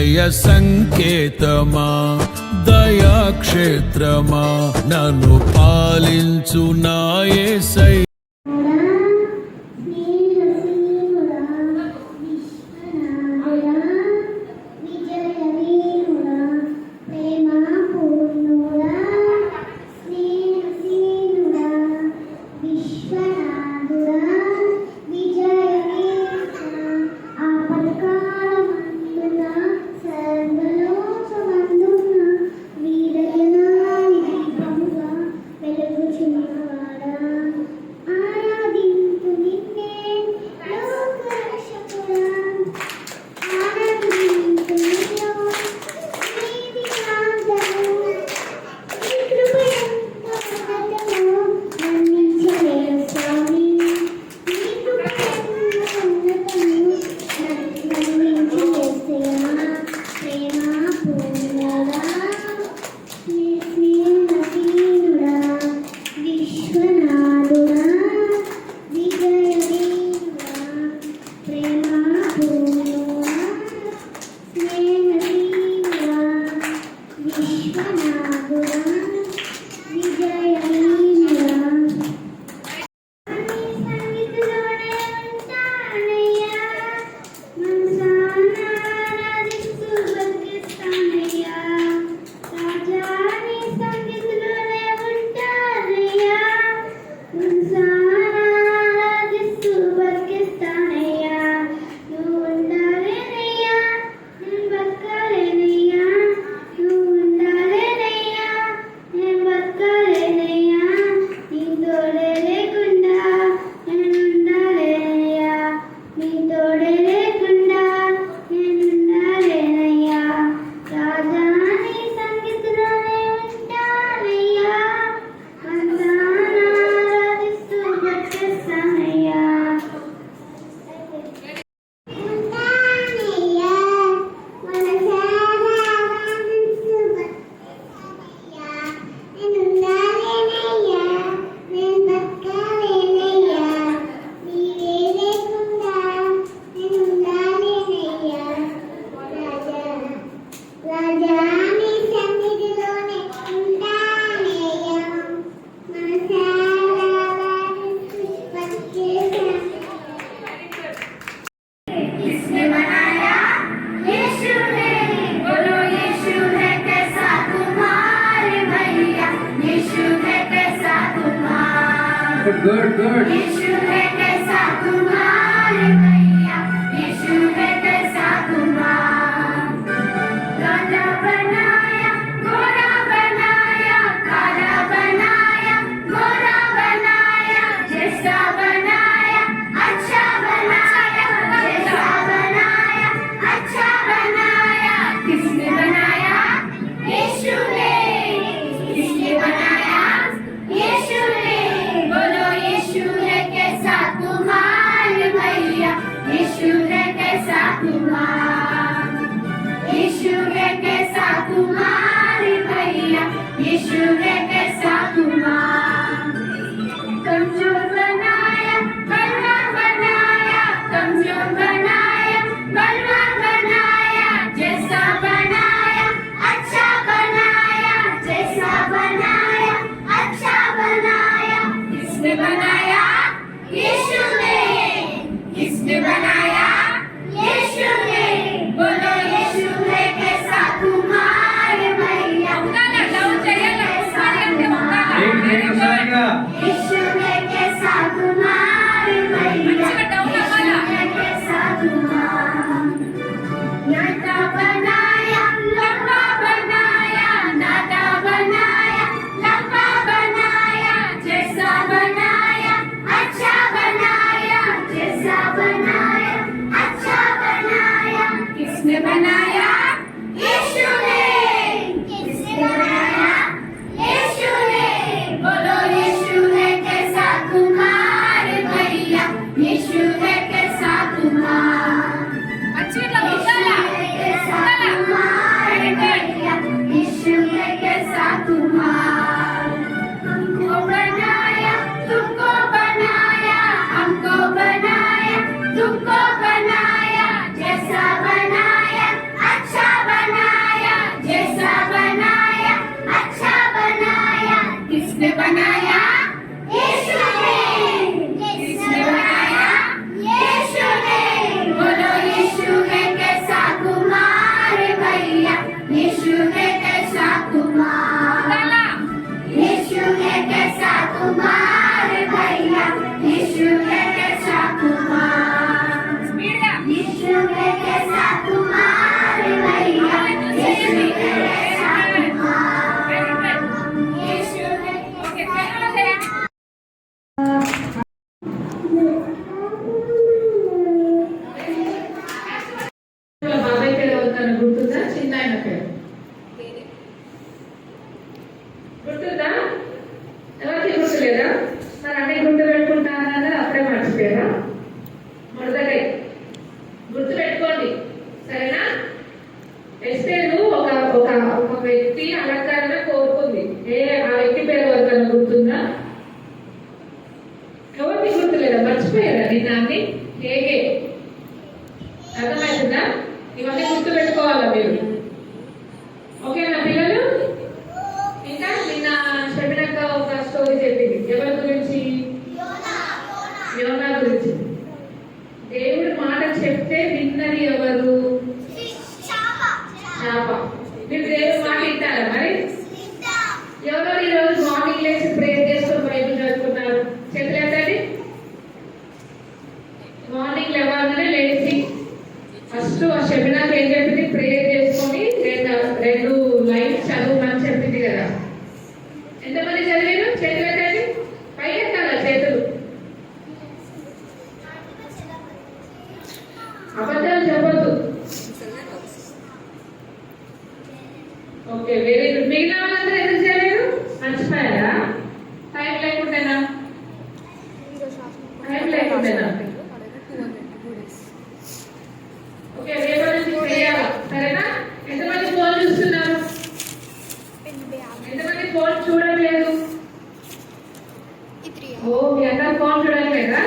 జయ సంకేతమా దయాక్షేత్రమా నన్ను పాలించు నా యేసయ్యా. Good. यीशु है कैसा तुम्हारे भैया, यीशु है कैसा तुम्हारा। काला बनाया, गोरा बनाया, काला बनाया, गोरा बनाया, जैसा बनाया अच्छा बनाया, जैसा बनाया अच्छा बनाया। किसने बनाया? यीशु ने। किसने बनाया? यीशु ने। बोलो यीशु है कैसा तुम्हारे भैया, यीशु है कैसा तुम्हारा। यीशु है कैसा तुम्हारे भैया, यीशु है कैसा तुम्हारा। कमजोर बनाया, बलवान बनाया, कमजोर बनाया, बलवान बनाया, जैसा बनाया अच्छा बनाया, जैसा बनाया अच्छा बनाया। किसने बनाया? यीशु ने। किसने बनाया? यीशु ने। बोलो यीशु है कैसा तुम्हारे भैया, यीशु है कैसा तुम्हारे भैया, यीशु है कैसा तुम्हारा। नाता बनाया, लंबा बनाया, नाता बनाया, लंबा बनाया, जैसा बनाया अच्छा बनाया, जैसा बनाया अच्छा बनाया। किसने बनाया? यीशु ने। किसने बनाया? यीशु ने। बोलो यीशु है किसने बनाया? यीशु ने। किसने बनाया? यीशु ने। बोलो यीशु है कैसा कुमार भैया, यीशु है कैसा कुमार, यीशु है कैसा कुमार भैया, यीशु है कैसा कुमार, यीशु है कैसा कुमार भैया, यीशु है कैसा कुमार, यीशु है। బాబాయ్ పేరు అవుతాను గుర్తుందా? చిన్న ఆయన పేరు గుర్తుందా? ఎవరికి గుర్తులేదా? మరి అన్ని గుర్తు పెట్టుకుంటానని అప్పుడే మర్చిపోయారా? మొదలై గుర్తు పెట్టుకోండి, సరేనా? ఎస్తేరు ఒక ఒక ఒక వ్యక్తి అలంకరణ కోరుకుంది. ఆ వ్యక్తి పేరు ఎవరికైనా గుర్తుందా? ఎవరికి గుర్తులేదా? మర్చిపోయారా నిన్న అన్ని? ఏగే అర్థమవుతుందా? ఇవన్నీ గుర్తు పెట్టుకోవాలా మీరు? ఓకేనా పిల్లలు? ఇంకా నిన్న షబినక్క ఒక స్టోరీ చెప్పింది. ఎవరి గురించి? యోనా గురించి. దేవుడు మాట చెప్తే విన్నది ఎవరు? చాప. మీరు దేవుడు మాట వింటారా మరి? ఎవరో ఈరోజు మార్నింగ్ లేచి ప్రేయర్ చేసుకొని బైబిల్ చదువుకున్నారు? చేతులు ఎత్తండి. మార్నింగ్ లేవగానే లేచి ఫస్ట్ ఆ షబినాకి ఏం చెప్పింది? ప్రేయర్ చేసుకొని రెండు లైన్స్ చదువుమని చెప్పింది కదా. ఎంతమంది చదివారు? చేతులు ఎత్తండి. పైకి ఎత్తాలా చేతులు? అబద్ధాలు చెప్పొద్దు. Okay, very good. మిగిలిన వాళ్ళందరూ ఎందుకు చేయలేరు? మర్చిపోయారా? టైం లేకుంటేనా? టైం లేకుంటేనా? ఓకే, రేపటి నుంచి చేయాలి, సరేనా? ఎంతమంది ఫోన్ చూస్తున్నారు? ఎంతమంది ఫోన్ చూడట్లేదు? ఓ, మీ అందరు ఫోన్ చూడట్లేదా?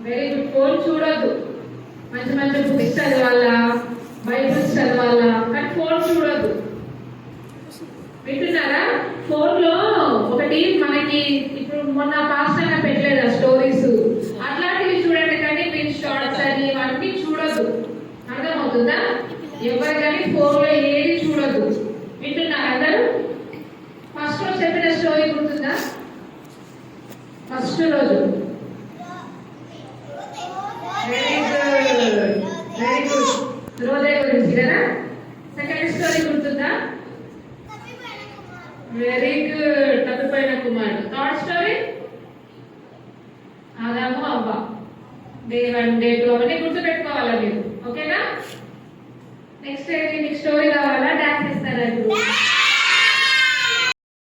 Very good. ఫోన్ చూడొద్దు. మంచి మంచి బుక్స్ చదవాలా, బైబుల్స్ చదవాలా, కానీ ఫోన్ చూడొద్దు. వింటున్నారా? ఫోన్ లో ఒకటి మనకి ఇప్పుడు మొన్న పాస్టర్ గా పెట్టలేదా స్టోరీస్, అట్లాంటివి చూడండి, కానీ మీరు షార్ట్స్ అని ఇవన్నీ చూడొద్దు. అర్థమవుతుందా? ఎవరు కానీ ఫోన్ లో ఏది చూడొద్దు. వింటున్నారా అందరూ? ఫస్ట్ రోజు చెప్పిన స్టోరీ గుర్తుందా? ఫస్ట్ రోజు. Very good, very good. రోజే గురించి కదా. సెకండ్ స్టోరీ గుర్తుందా? వెరీ గుడ్, తప్పిపోయిన కుమారుడు. థర్డ్ స్టోరీ ఆదాము అవ్వ. డే 1 డే 2 అవన్నీ గుర్తు పెట్టుకోవాలా మీరు? ఓకేనా? నెక్స్ట్ ఏంటి? మీకు స్టోరీ కావాలా? డాన్స్ ఇస్తారా?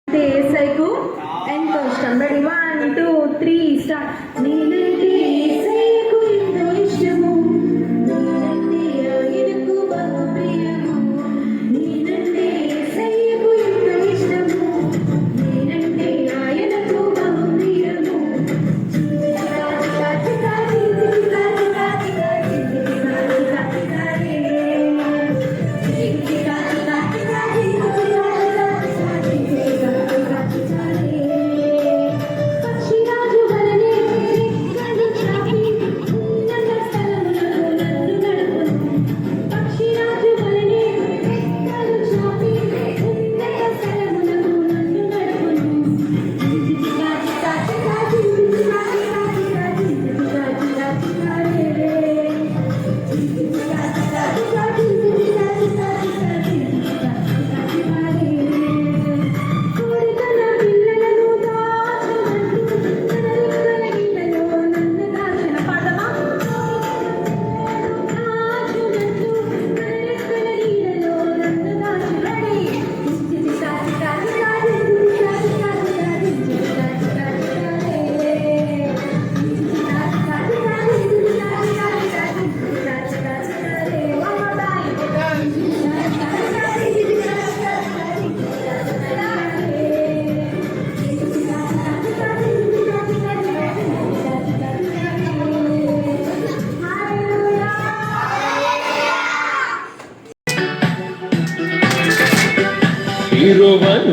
ఏసైకు ఎంతో ఇష్టం. Ready 1 2 3 start. నేనంటే ఏసైకు ఎంతో ఇష్టము, నేనంటే ఆయనకు బహు ప్రియము, నేనంటే ఏసైకు ఎంతో ఇష్టము, నేనంటే ఆయనకు బహు ప్రియము. పక్షిరాజు వలనే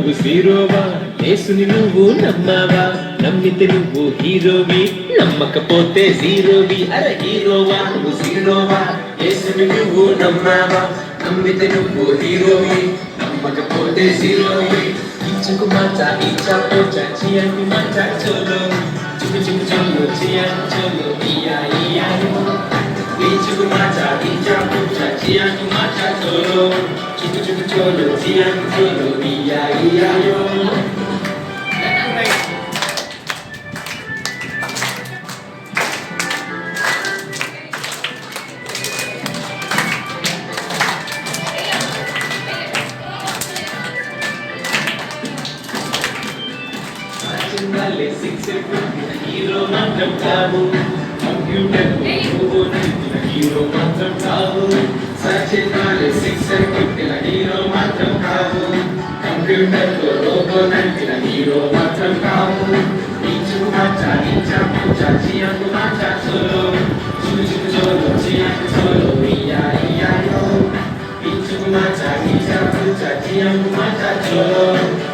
నువ్వు జీరోవా యేసుని నువ్వు నమ్మావా నమ్మితే నువ్వు హీరోవి నమ్మకపోతే జీరోవి అరే హీరోవా నువ్వు జీరోవా యేసుని నువ్వు నమ్మావా నమ్మితే నువ్వు హీరోవి నమ్మకపోతే జీరోవి ఇచ్చకు మాచా ఇచ్చా పోచా చియాకు మాచా చోలో చికు చికు చోలో చియాకు చోలో ఇయా ఇయా ఇచ్చకు మాచా ఇచ్చా పోచా చియాకు మాచా చోలో చికు చికు చోలో చియాకు చోలో ఇయా ఇయా యో చిందాలే సిక్స్ హీరో మాత్రం కావు కంప్యూటర్ హీరో మాత్రం కావు సచిందాలే సిక్స్ హీరో మాత్రం కావు కంప్యూటర్ లో రోబో నంటిన హీరో మాత్రం కావు ఇచ్చు మాచా ఇచ్చా పూచా చియాకు మాచా చోలో చికు చికు చోలో చియాకు చోలో ఇయా ఇయా యో ఇచ్చు మాచా ఇచ్చా పూచా చియాకు మాచా చోలో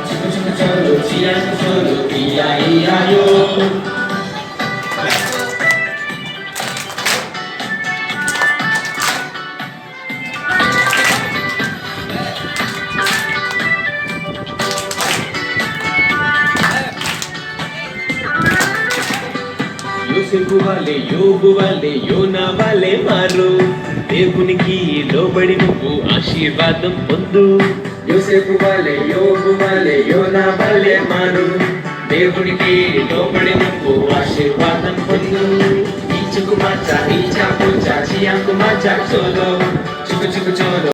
చికు చికు చోలో చియాకు చోలో ఇయా ఇయా యో యోసేపు వాలే యోబు వాలే యోనా వాలే మారు దేవునికి లోబడి నువ్వు ఆశీర్వాదం పొందు యోసేపు వాలే యోబు వాలే యోనా వాలే మారు దేవునికి లోబడి నువ్వు ఆశీర్వాదం పొందు ఇచ్చుకు మాచా ఇచ్చా పూచా చియాకు మాచా చోలో చికు చికు చోలో